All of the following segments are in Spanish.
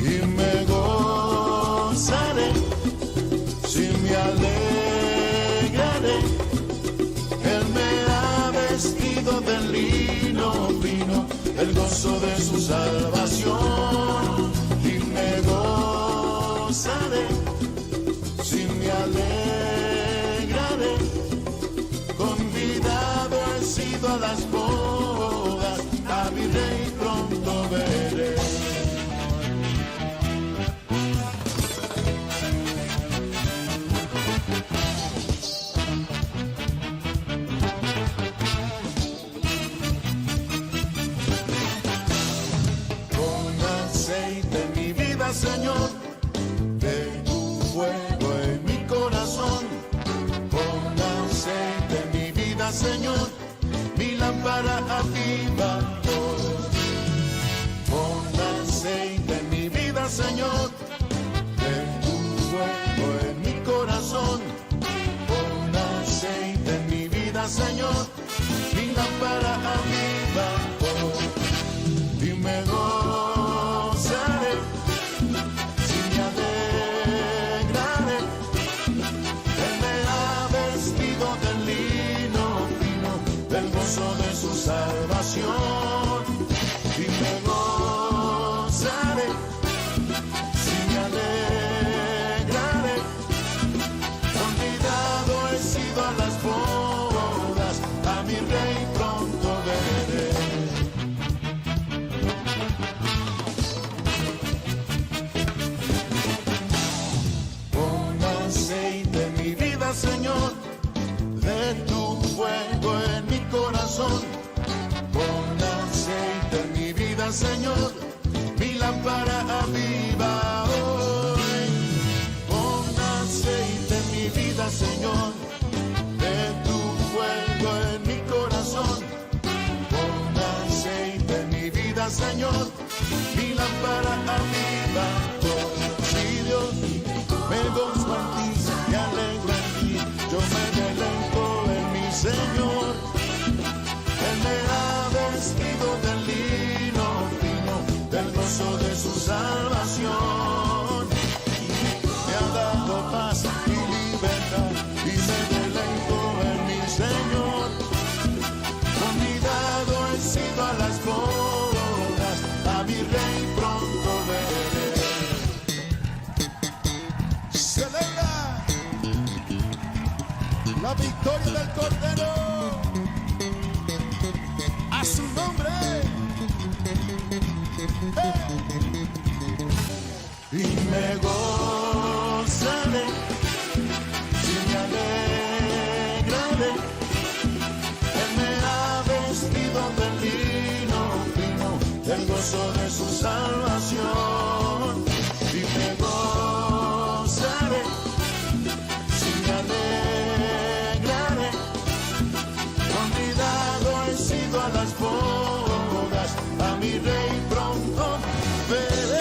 Y me gozaré, si me alegraré. Él me ha vestido de lino fino, el gozo de su salvación. Y me gozaré, si me alegraré. Convidado he sido a las bodas, a mi rey pronto veré. Señor, de tu fuego en mi corazón, con aceite en mi vida, Señor, mi lámpara aviva hoy. Con aceite en mi vida, Señor, de tu fuego en mi corazón, con aceite en mi vida, Señor, mi lámpara aviva hoy. Y me gozaré, de su salvación, y me gozaré, si me alegraré. Convidado he sido a las bodas, a mi rey pronto veré. Pon aceite en mi vida, Señor, de tu fuego en mi corazón, pon aceite en mi vida, Señor, mi lámpara aviva hoy. Pon aceite en mi vida, Señor, de tu fuego en mi corazón, pon aceite en mi vida, Señor, mi lámpara aviva hoy. Si Dios me gozo en ti, me alegro en ti, yo me deleito en mi Señor. Él me ha vestido de lino fino, del gozo de su salvación. Me ha dado paz y libertad, y me deleito en mi Señor. Convidado he sido a las bodas, a mi rey pronto veré. Celebra la victoria del Cordero, a su nombre. Y me gozaré, si me alegraré. Él me ha vestido de lino fino, del gozo de su salvación. Y me gozaré, si me alegraré. Convidado he sido a las bodas, a mi rey pronto veré.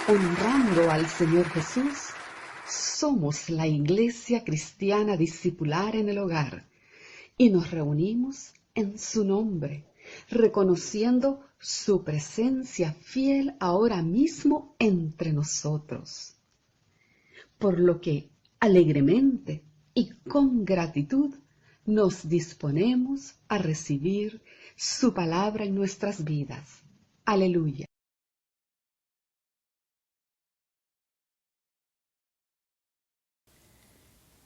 Honrando al Señor Jesús, somos la Iglesia Cristiana Discipular en el Hogar y nos reunimos en su nombre, reconociendo su presencia fiel ahora mismo entre nosotros. Por lo que alegremente y con gratitud nos disponemos a recibir su palabra en nuestras vidas. Aleluya.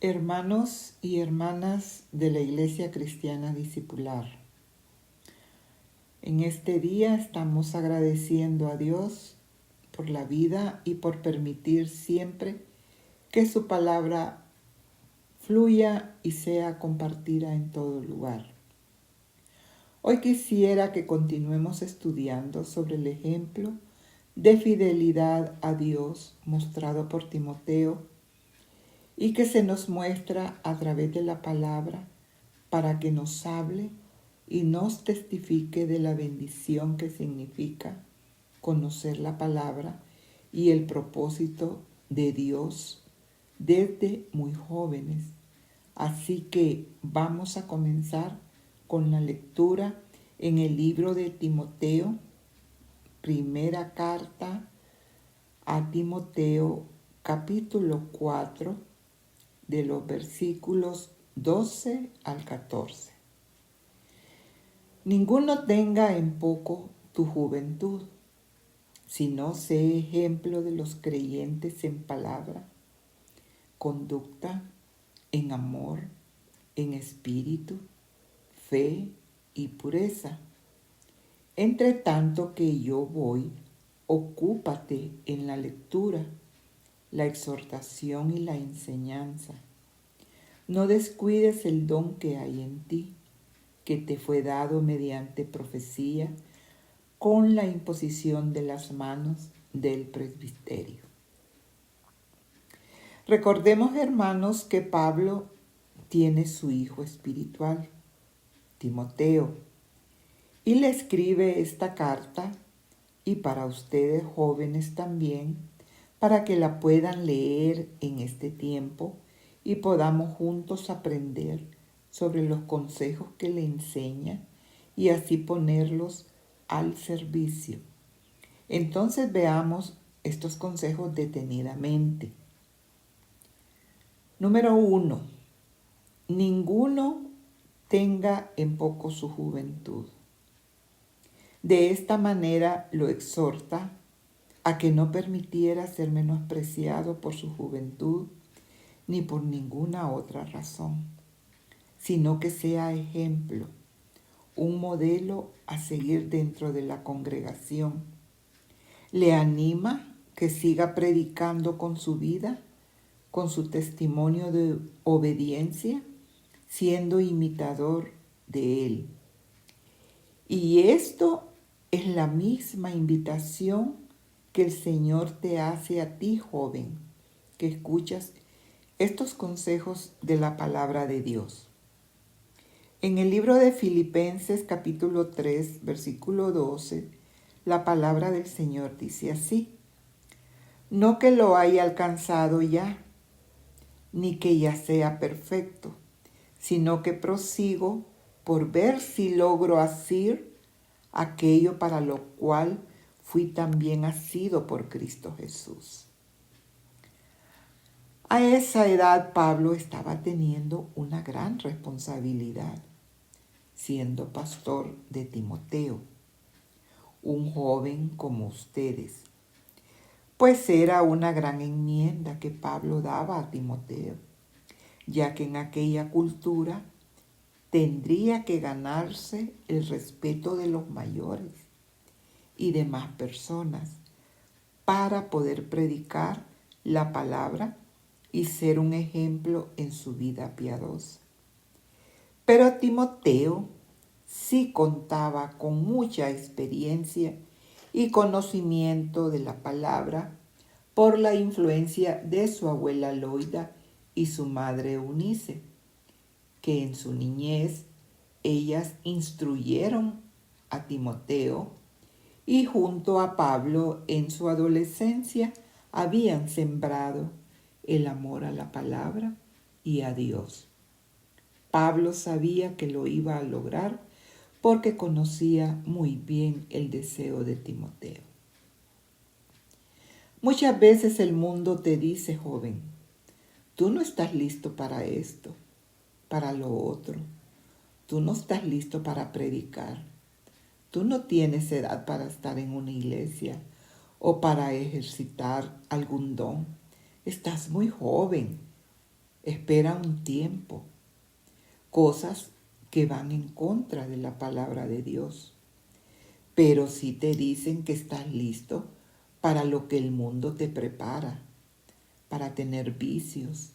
Hermanos y hermanas de la Iglesia Cristiana Discipular, en este día estamos agradeciendo a Dios por la vida y por permitir siempre que su palabra fluya y sea compartida en todo lugar. Hoy quisiera que continuemos estudiando sobre el ejemplo de fidelidad a Dios mostrado por Timoteo y que se nos muestra a través de la palabra para que nos hable y nos testifique de la bendición que significa conocer la palabra y el propósito de Dios desde muy jóvenes. Así que vamos a comenzar con la lectura en el libro de Timoteo, primera carta a Timoteo, capítulo 4, de los versículos 12 al 14. Ninguno tenga en poco tu juventud, sino sé ejemplo de los creyentes en palabra, conducta, en amor, en espíritu, fe y pureza. Entre tanto que yo voy, ocúpate en la lectura, la exhortación y la enseñanza. No descuides el don que hay en ti, que te fue dado mediante profecía, con la imposición de las manos del presbiterio. Recordemos, hermanos, que Pablo tiene su hijo espiritual, Timoteo, y le escribe esta carta, y para ustedes jóvenes también, para que la puedan leer en este tiempo y podamos juntos aprender sobre los consejos que le enseña y así ponerlos al servicio. Entonces veamos estos consejos detenidamente. Número 1. Ninguno tenga en poco su juventud. De esta manera lo exhorta a que no permitiera ser menospreciado por su juventud ni por ninguna otra razón, sino que sea ejemplo, un modelo a seguir dentro de la congregación. Le anima que siga predicando con su vida, con su testimonio de obediencia, siendo imitador de él. Y esto es la misma invitación que el Señor te hace a ti, joven, que escuchas estos consejos de la palabra de Dios. En el libro de Filipenses capítulo 3, versículo 12, la palabra del Señor dice así: no que lo haya alcanzado ya, ni que ya sea perfecto, sino que prosigo por ver si logro asir aquello para lo cual fui también asido por Cristo Jesús. A esa edad Pablo estaba teniendo una gran responsabilidad, siendo pastor de Timoteo, un joven como ustedes, pues era una gran enmienda que Pablo daba a Timoteo, ya que en aquella cultura tendría que ganarse el respeto de los mayores y demás personas para poder predicar la palabra y ser un ejemplo en su vida piadosa. Pero Timoteo sí contaba con mucha experiencia y conocimiento de la palabra por la influencia de su abuela Loida y su madre Eunice, que en su niñez ellas instruyeron a Timoteo y junto a Pablo en su adolescencia habían sembrado el amor a la palabra y a Dios. Pablo sabía que lo iba a lograr porque conocía muy bien el deseo de Timoteo. Muchas veces el mundo te dice, joven, tú no estás listo para esto, para lo otro. Tú no estás listo para predicar. Tú no tienes edad para estar en una iglesia o para ejercitar algún don. Estás muy joven. Espera un tiempo. Cosas que van en contra de la palabra de Dios. Pero sí te dicen que estás listo para lo que el mundo te prepara, para tener vicios,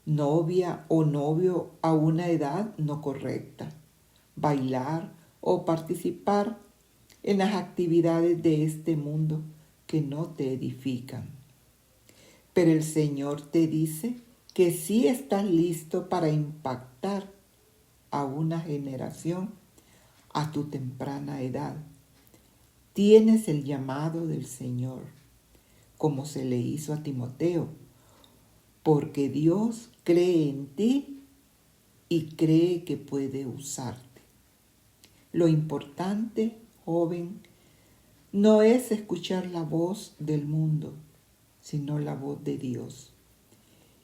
novia o novio a una edad no correcta, bailar o participar en las actividades de este mundo que no te edifican. Pero el Señor te dice que sí estás listo para impactar a una generación a tu temprana edad. Tienes el llamado del Señor, como se le hizo a Timoteo, porque Dios cree en ti y cree que puede usarte. Lo importante, joven, no es escuchar la voz del mundo, sino la voz de Dios.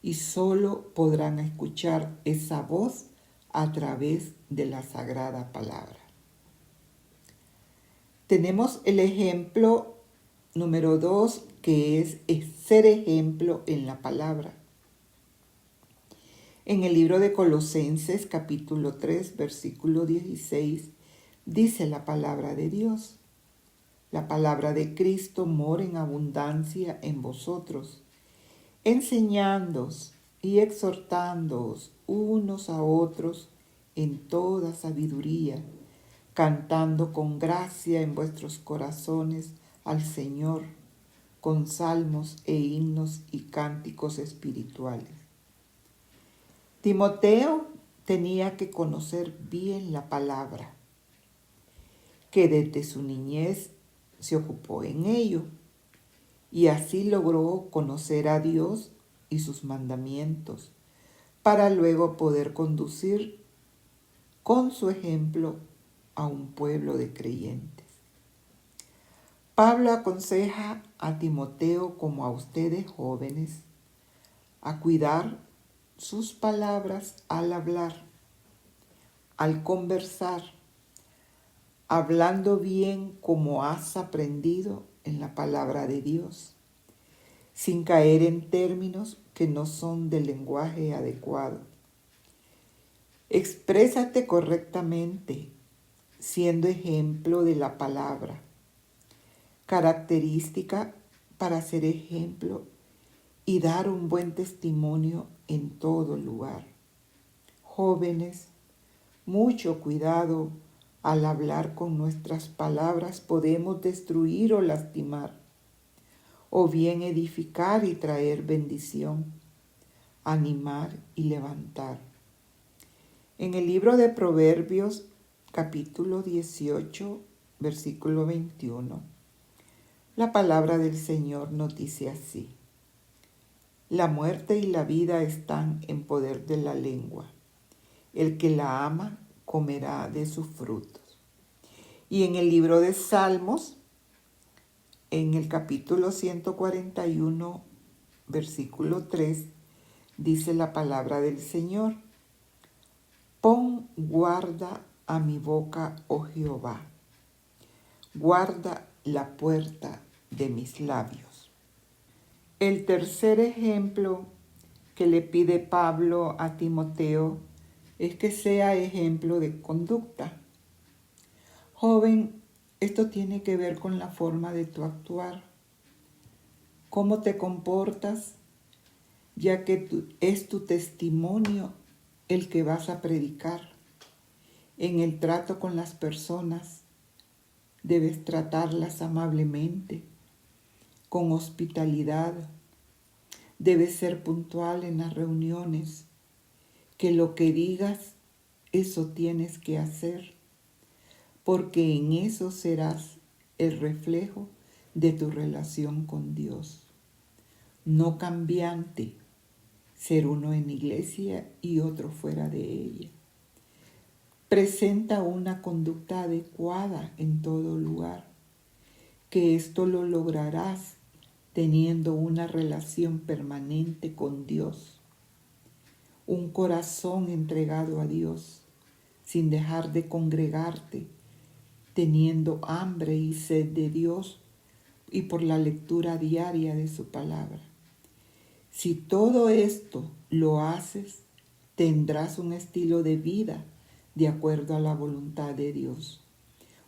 Y solo podrán escuchar esa voz a través de la sagrada palabra. Tenemos el ejemplo número 2, que es ser ejemplo en la palabra. En el libro de Colosenses, capítulo 3, versículo 16, dice la palabra de Dios: la palabra de Cristo mora en abundancia en vosotros, enseñándoos y exhortándoos unos a otros en toda sabiduría, cantando con gracia en vuestros corazones al Señor, con salmos e himnos y cánticos espirituales. Timoteo tenía que conocer bien la palabra, que desde su niñez se ocupó en ello, y así logró conocer a Dios y sus mandamientos, para luego poder conducir con su ejemplo a un pueblo de creyentes. Pablo aconseja a Timoteo, como a ustedes jóvenes, a cuidar sus palabras al hablar, al conversar, hablando bien como has aprendido en la palabra de Dios, sin caer en términos que no son del lenguaje adecuado. Exprésate correctamente, siendo ejemplo de la palabra, característica para ser ejemplo y dar un buen testimonio en todo lugar. Jóvenes, mucho cuidado. Al hablar con nuestras palabras podemos destruir o lastimar, o bien edificar y traer bendición, animar y levantar. En el libro de Proverbios, capítulo 18, versículo 21, la palabra del Señor nos dice así: la muerte y la vida están en poder de la lengua. El que la ama comerá de sus frutos. Y en el libro de Salmos, en el capítulo 141, versículo 3, dice la palabra del Señor: pon guarda a mi boca, oh Jehová, guarda la puerta de mis labios. El tercer ejemplo que le pide Pablo a Timoteo es que sea ejemplo de conducta. Joven, esto tiene que ver con la forma de tu actuar, cómo te comportas, ya que es tu testimonio el que vas a predicar. En el trato con las personas, debes tratarlas amablemente, con hospitalidad. Debes ser puntual en las reuniones, que lo que digas, eso tienes que hacer, porque en eso serás el reflejo de tu relación con Dios. No cambiante, ser uno en iglesia y otro fuera de ella. Presenta una conducta adecuada en todo lugar, que esto lo lograrás teniendo una relación permanente con Dios. Un corazón entregado a Dios, sin dejar de congregarte, teniendo hambre y sed de Dios y por la lectura diaria de su palabra. Si todo esto lo haces, tendrás un estilo de vida de acuerdo a la voluntad de Dios,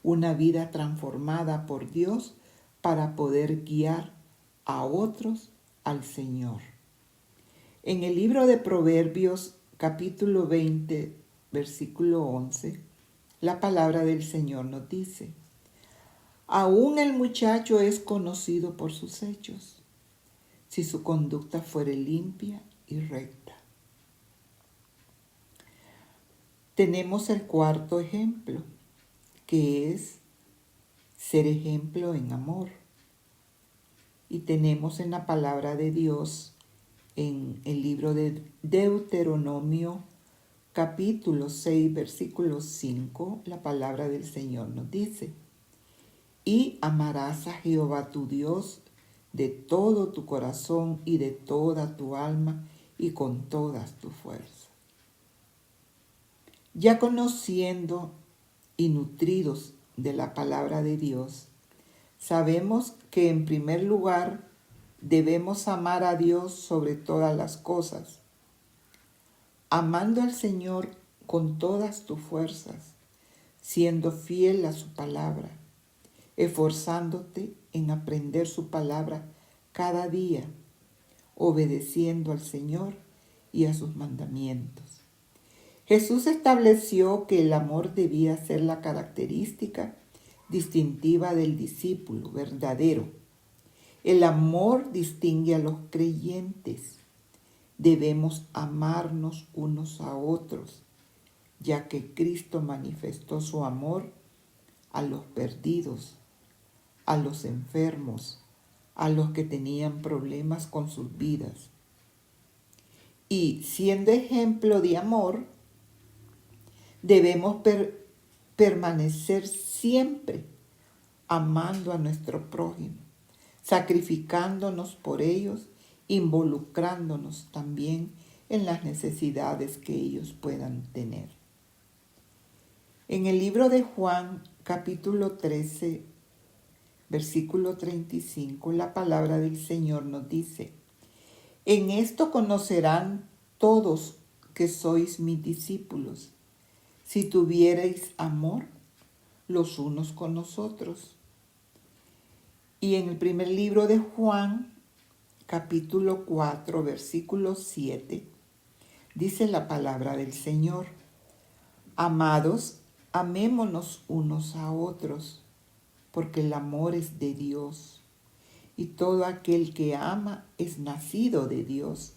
una vida transformada por Dios para poder guiar a otros al Señor. En el libro de Proverbios, capítulo 20, versículo 11, la palabra del Señor nos dice: aún el muchacho es conocido por sus hechos, si su conducta fuere limpia y recta. Tenemos el cuarto ejemplo, que es ser ejemplo en amor. Y tenemos en la palabra de Dios, en el libro de Deuteronomio, capítulo 6, versículo 5, la palabra del Señor nos dice: y amarás a Jehová tu Dios de todo tu corazón y de toda tu alma y con todas tus fuerzas. Ya conociendo y nutridos de la palabra de Dios, sabemos que en primer lugar debemos amar a Dios sobre todas las cosas, amando al Señor con todas tus fuerzas, siendo fiel a su palabra, esforzándote en aprender su palabra cada día, obedeciendo al Señor y a sus mandamientos. Jesús estableció que el amor debía ser la característica distintiva del discípulo verdadero. El amor distingue a los creyentes. Debemos amarnos unos a otros, ya que Cristo manifestó su amor a los perdidos, a los enfermos, a los que tenían problemas con sus vidas. Y siendo ejemplo de amor, debemos permanecer siempre amando a nuestro prójimo, sacrificándonos por ellos, involucrándonos también en las necesidades que ellos puedan tener. En el libro de Juan, capítulo 13, versículo 35, la palabra del Señor nos dice: en esto conocerán todos que sois mis discípulos, si tuviereis amor los unos con los otros. Y en el primer libro de Juan, capítulo 4, versículo 7, dice la palabra del Señor: amados, amémonos unos a otros, porque el amor es de Dios, y todo aquel que ama es nacido de Dios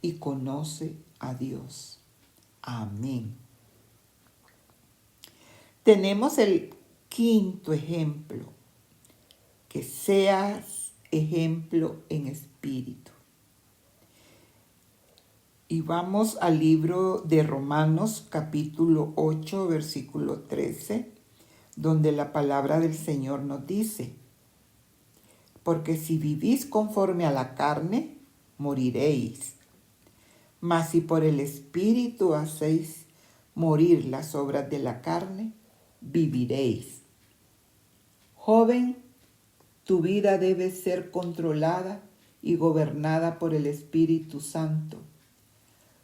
y conoce a Dios. Amén. Tenemos el quinto ejemplo, que seas ejemplo en espíritu. Y vamos al libro de Romanos, capítulo 8, versículo 13, donde la palabra del Señor nos dice: porque si vivís conforme a la carne, moriréis. Mas si por el Espíritu hacéis morir las obras de la carne, viviréis. Joven, tu vida debe ser controlada y gobernada por el Espíritu Santo,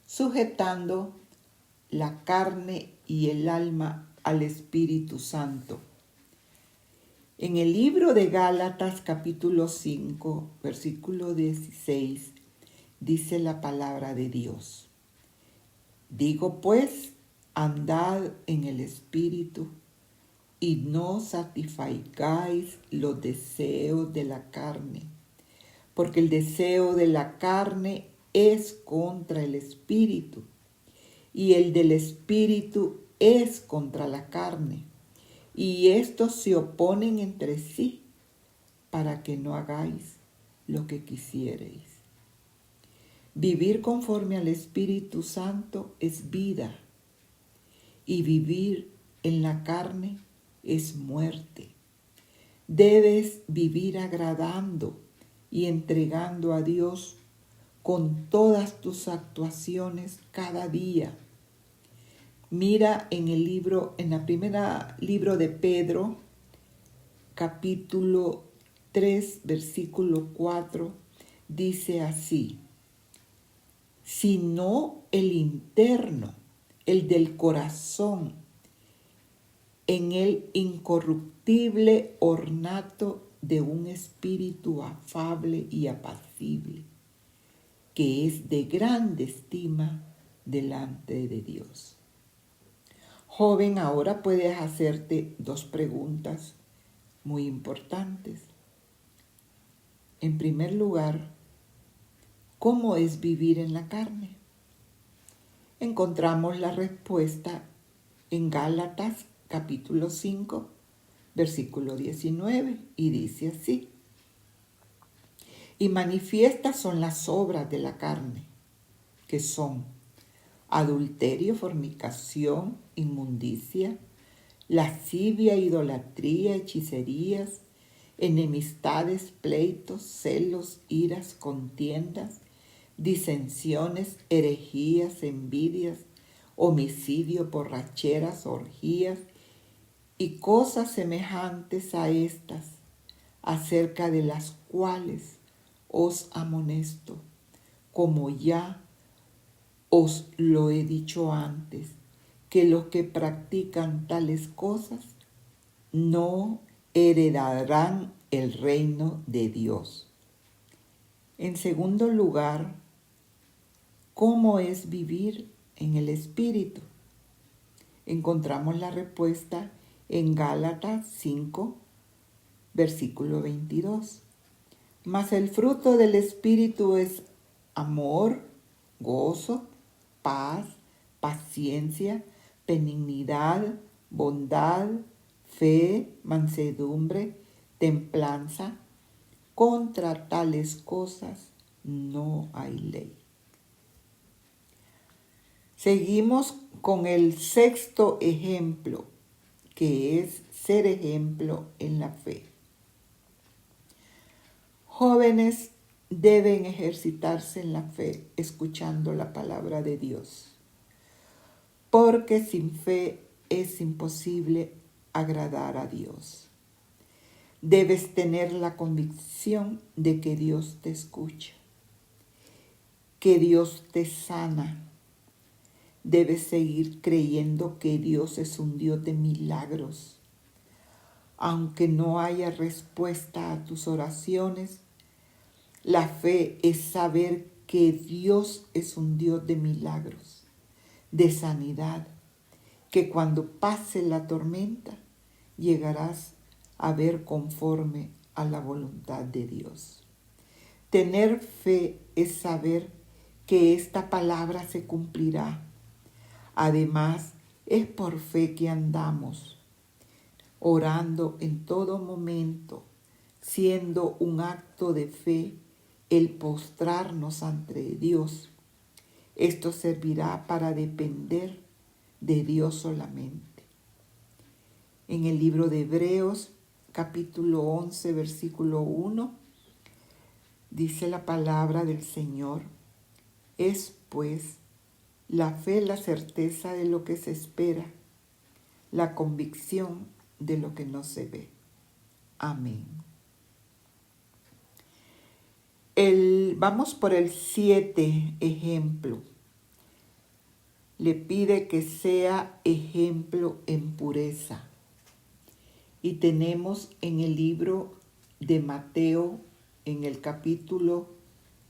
sujetando la carne y el alma al Espíritu Santo. En el libro de Gálatas, capítulo 5, versículo 16, dice la palabra de Dios: digo pues, andad en el Espíritu, y no satisfagáis los deseos de la carne, porque el deseo de la carne es contra el Espíritu, y el del Espíritu es contra la carne, y estos se oponen entre sí, para que no hagáis lo que quisiereis. Vivir conforme al Espíritu Santo es vida, y vivir en la carne es muerte. Debes vivir agradando y entregando a Dios con todas tus actuaciones cada día. Mira en la primera libro de Pedro, capítulo 3, versículo 4, dice así: sino el interno, el del corazón, en el incorruptible ornato de un espíritu afable y apacible, que es de grande estima delante de Dios. Joven, ahora puedes hacerte dos preguntas muy importantes. En primer lugar, ¿cómo es vivir en la carne? Encontramos la respuesta en Gálatas capítulo 5, versículo 19, y dice así: y manifiestas son las obras de la carne, que son adulterio, fornicación, inmundicia, lascivia, idolatría, hechicerías, enemistades, pleitos, celos, iras, contiendas, disensiones, herejías, envidias, homicidio, borracheras, orgías y cosas semejantes a estas, acerca de las cuales os amonesto, como ya os lo he dicho antes, que los que practican tales cosas no heredarán el reino de Dios. En segundo lugar, ¿cómo es vivir en el Espíritu? Encontramos la respuesta en Gálatas 5, versículo 22. Mas el fruto del Espíritu es amor, gozo, paz, paciencia, benignidad, bondad, fe, mansedumbre, templanza. Contra tales cosas no hay ley. Seguimos con el sexto ejemplo, que es ser ejemplo en la fe. Jóvenes deben ejercitarse en la fe escuchando la palabra de Dios, porque sin fe es imposible agradar a Dios. Debes tener la convicción de que Dios te escucha, que Dios te sana. Debes seguir creyendo que Dios es un Dios de milagros. Aunque no haya respuesta a tus oraciones, la fe es saber que Dios es un Dios de milagros, de sanidad, que cuando pase la tormenta llegarás a ver conforme a la voluntad de Dios. Tener fe es saber que esta palabra se cumplirá. Además, es por fe que andamos, orando en todo momento, siendo un acto de fe el postrarnos ante Dios. Esto servirá para depender de Dios solamente. En el libro de Hebreos, capítulo 11, versículo 1, dice la palabra del Señor: es pues la fe la certeza de lo que se espera, la convicción de lo que no se ve. Amén. Vamos por el 7 ejemplo. Le pide que sea ejemplo en pureza. Y tenemos en el libro de Mateo, en el capítulo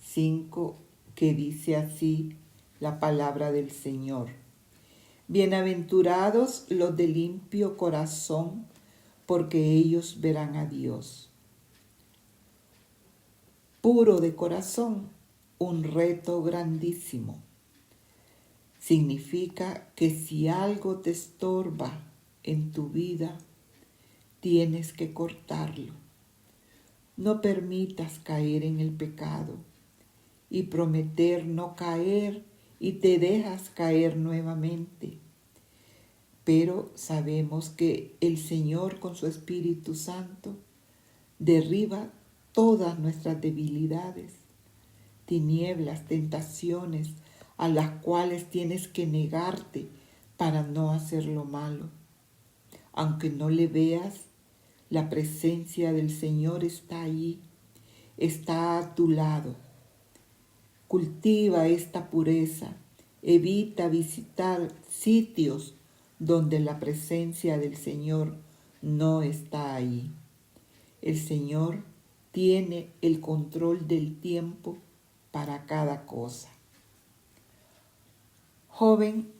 5, que dice así la palabra del Señor: bienaventurados los de limpio corazón, porque ellos verán a Dios. Puro de corazón, un reto grandísimo. Significa que si algo te estorba en tu vida, tienes que cortarlo. No permitas caer en el pecado y prometer no caer y te dejas caer nuevamente. Pero sabemos que el Señor con su Espíritu Santo derriba todas nuestras debilidades, tinieblas, tentaciones a las cuales tienes que negarte para no hacer lo malo. Aunque no le veas, la presencia del Señor está allí, está a tu lado. Cultiva esta pureza, evita visitar sitios donde la presencia del Señor no está allí. El Señor tiene el control del tiempo para cada cosa. Joven,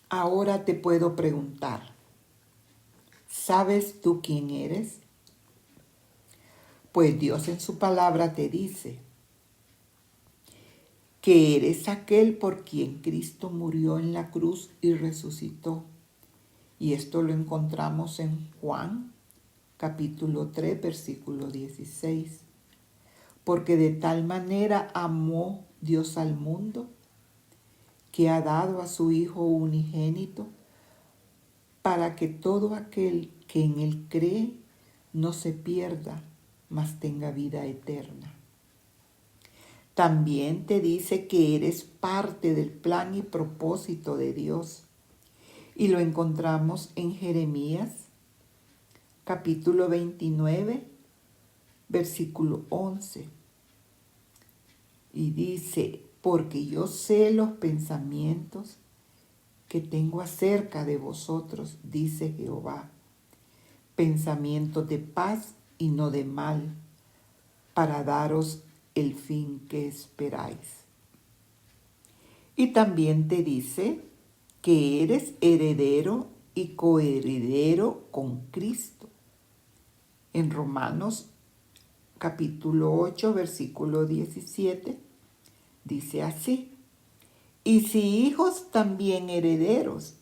ahora te puedo preguntar: ¿sabes tú quién eres? Pues Dios en su palabra te dice que eres aquel por quien Cristo murió en la cruz y resucitó, Y esto lo encontramos en Juan, capítulo 3, versículo 16. Porque de tal manera amó Dios al mundo, que ha dado a su Hijo unigénito, para que todo aquel que en Él cree no se pierda, mas tenga vida eterna. También te dice que eres parte del plan y propósito de Dios. Y lo encontramos en Jeremías, capítulo 29, versículo 11. Y dice, porque yo sé los pensamientos que tengo acerca de vosotros, dice Jehová, pensamientos de paz y no de mal, para daros el fin que esperáis. Y también te dice que eres heredero y coheredero con Cristo. En Romanos capítulo 8, versículo 17, dice así, y si hijos también herederos,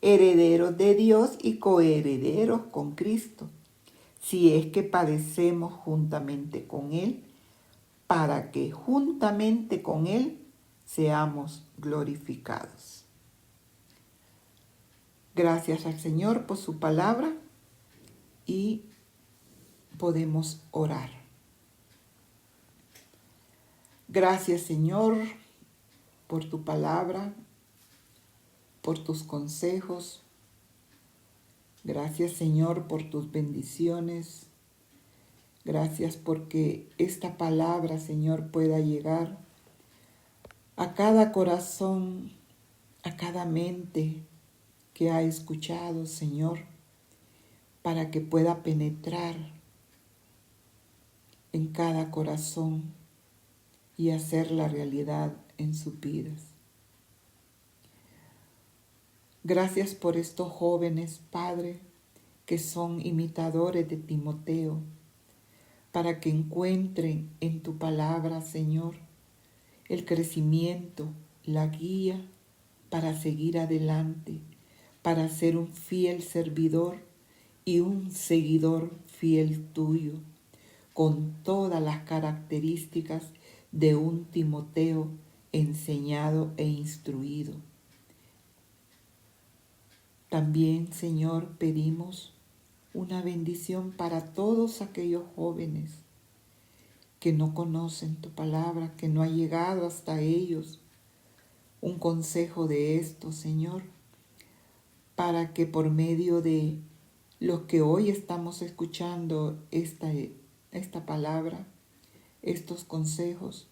herederos de Dios y coherederos con Cristo, si es que padecemos juntamente con Él, para que juntamente con Él seamos glorificados. Gracias al Señor por su palabra y podemos orar. Gracias, Señor, por tu palabra, por tus consejos. Gracias, Señor, por tus bendiciones. Gracias porque esta palabra, Señor, pueda llegar a cada corazón, a cada mente que ha escuchado, Señor, para que pueda penetrar en cada corazón y hacer la realidad en sus vidas. Gracias por estos jóvenes, Padre, que son imitadores de Timoteo, para que encuentren en tu palabra, Señor, el crecimiento, la guía para seguir adelante, para ser un fiel servidor y un seguidor fiel tuyo, con todas las características de un Timoteo enseñado e instruido. También, Señor, pedimos una bendición para todos aquellos jóvenes que no conocen tu palabra, que no ha llegado hasta ellos un consejo de esto, Señor, para que por medio de los que hoy estamos escuchando esta palabra, estos consejos,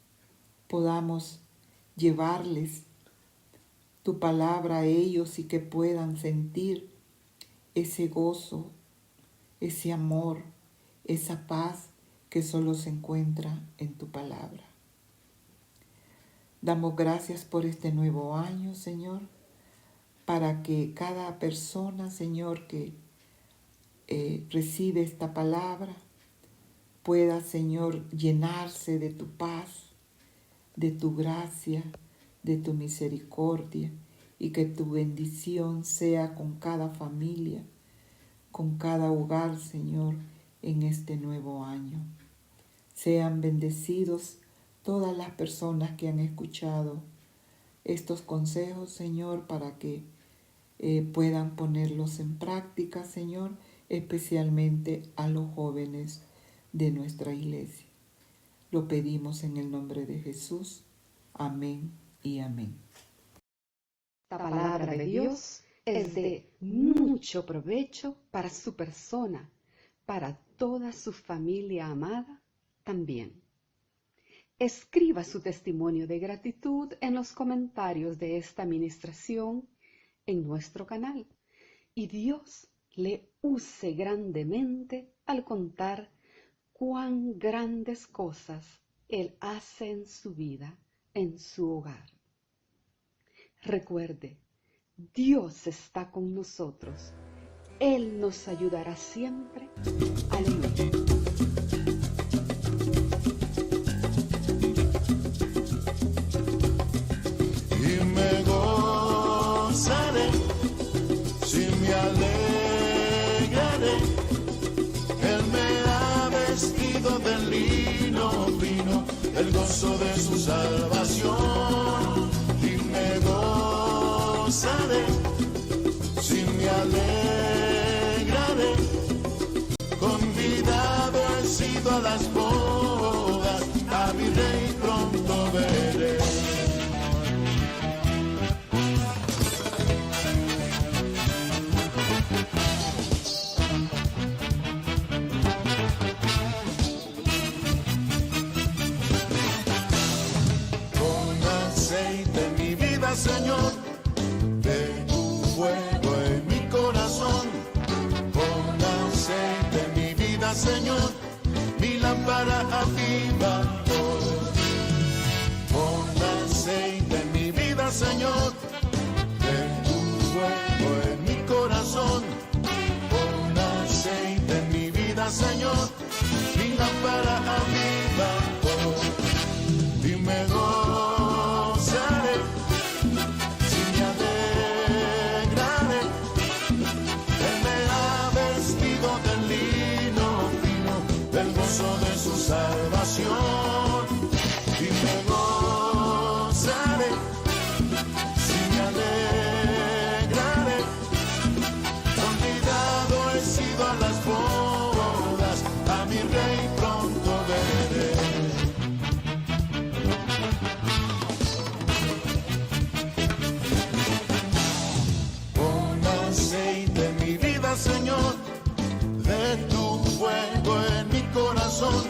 podamos llevarles tu palabra a ellos y que puedan sentir ese gozo, ese amor, esa paz que solo se encuentra en tu palabra. Damos gracias por este nuevo año, Señor, para que cada persona, Señor, que recibe esta palabra, pueda, Señor, llenarse de tu paz, de tu gracia, de tu misericordia, y que tu bendición sea con cada familia, con cada hogar, Señor, en este nuevo año. Sean bendecidos todas las personas que han escuchado estos consejos, Señor, para que puedan ponerlos en práctica, Señor, especialmente a los jóvenes de nuestra iglesia. Lo pedimos en el nombre de Jesús. Amén y amén. La palabra de Dios es de mucho provecho para su persona, para toda su familia amada también. Escriba su testimonio de gratitud en los comentarios de esta administración en nuestro canal y Dios le use grandemente al contar cuán grandes cosas Él hace en su vida, en su hogar. Recuerde, Dios está con nosotros. Él nos ayudará siempre. Aleluya. Y me gozaré si me alegro del gozo de su salvación. Y me gozaré, si me alegraré, convidado he sido a las bodas, a mi rey pronto veré. Señor, de tu fuego en mi corazón, con aceite mi vida, Señor, mi lámpara aviva hoy. Con aceite mi vida, Señor, de tu fuego en mi corazón, con aceite mi vida, Señor, mi lámpara aviva hoy. Y me gozaré, de su salvación, y me gozaré, si me alegraré, convidado he sido a las bodas, a mi rey pronto veré. Con aceite mi vida, Señor, de tu fuego en mi corazón,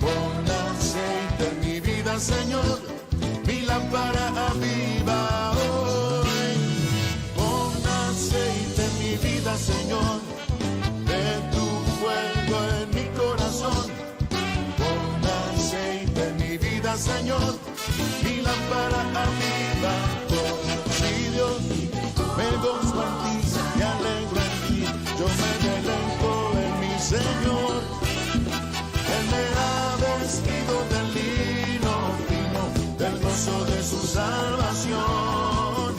con aceite mi vida, Señor, mi lámpara aviva hoy. Con aceite mi vida, Señor, de tu fuego en mi corazón, con aceite mi vida, Señor, mi lámpara aviva hoy. Si Dios me gozo en ti, me alegro en ti, yo me deleito en mi Señor. Él me ha vestido del lino fino, del gozo de su salvación.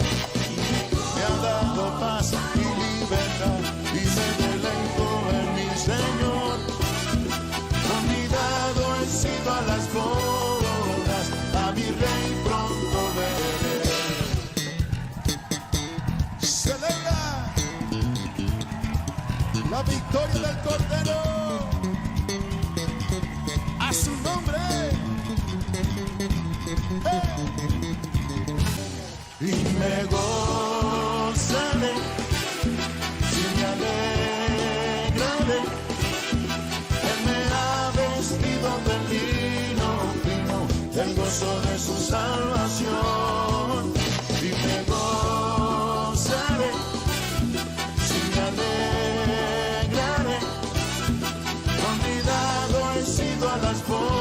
Me ha dado paz y libertad, y me deleito en mi Señor. Convidado he sido a las bodas, a mi rey pronto veré. Celebra la victoria del Cordero, a su nombre. Y me gozaré, si me alegraré, Él me ha vestido del lino fino, del gozo de su salvación. Y me gozaré, si me alegraré, convidado he sido a las bodas,